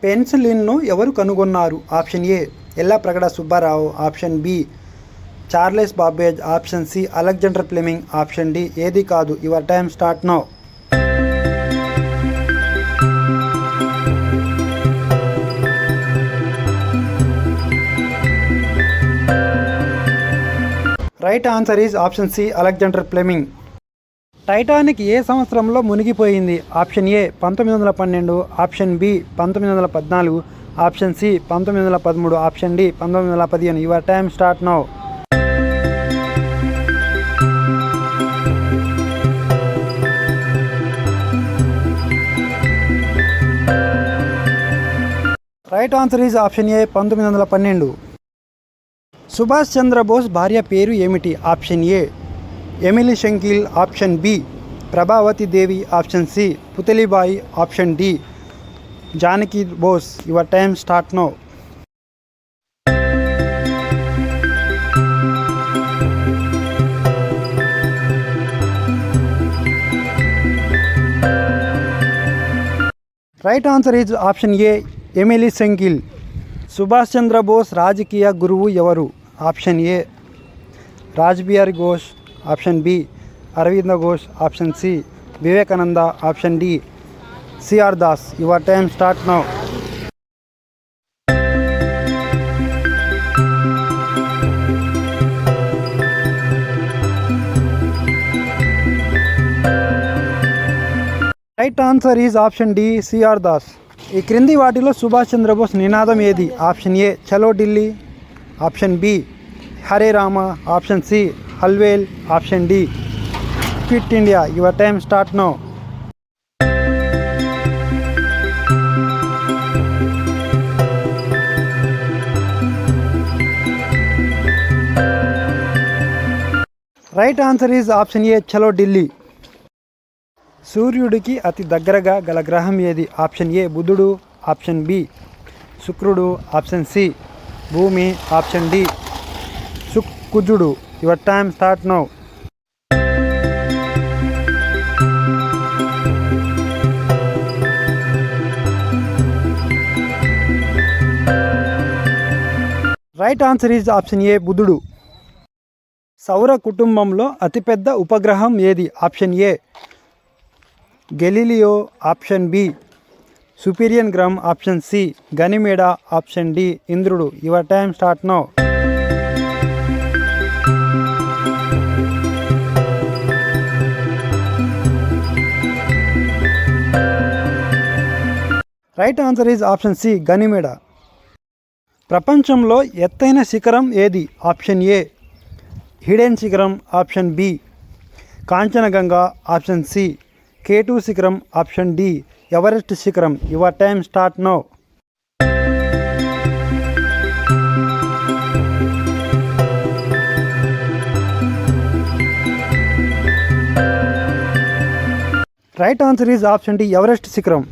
పెన్సిలిన్ను ఎవరు కనుగొన్నారు? Option A Yellapragada Subbarao, option B Charles Babbage, option C Alexander Fleming, option D ఏది కాదు. Your time start now. Right answer is option C Alexander Fleming. Titanic ఏ సంవత్సరంలో మునిగిపోయింది? Option A 1912, option B 1914, option C 1913, option D 1915. Your time start now. Right answer is option A 1912. Subhash Chandrabose భార్య పేరు ఏమిటి? Option A Emilie Schenkl, option B Prabhavati Devi, option C Putlibai, option D Janaki Bose. Your time start now. Right answer is option A Emilie Schenkl. Subhash Chandrabose రాజకీయ గురువు ఎవరు? Option A Rashbehari Ghosh, option B Aravinda Ghosh, option C Vivekananda, option D C R Das. Your time start now. Right answer is option D C R Das. ఈ క్రింది వాటిలో సుభాష్ చంద్రబోస్ నినాదం ఏది? Option A Chalo Delhi, option B Hare Rama, option C హల్వేల్, option D quit India. Your time start now. Right answer is option A Chalo Delhi. సూర్యుడికి అతి దగ్గరగా గల గ్రహం ఏది? ఆప్షన్ ఏ బుధుడు, ఆప్షన్ బి శుక్రుడు, ఆప్షన్ సి భూమి, ఆప్షన్ డి కుజుడు. Your time start now. Right answer is option A బుధుడు. సౌర కుటుంబంలో అతిపెద్ద ఉపగ్రహం ఏది? Option A Galileo, option B సుపీరియన్ గ్రహం, option C Ganymede, option D ఇంద్రుడు. Your time start now. Right answer is option C Ganymede. ప్రపంచంలో ఎత్తైన శిఖరం ఏది? ఆప్షన్ ఏ హిడెన్ శిఖరం, option B Kanchenjunga, option C K2 శిఖరం, ఆప్షన్ డి ఎవరెస్ట్ శిఖరం. Your time start now. Right answer is option D Everest శిఖరం.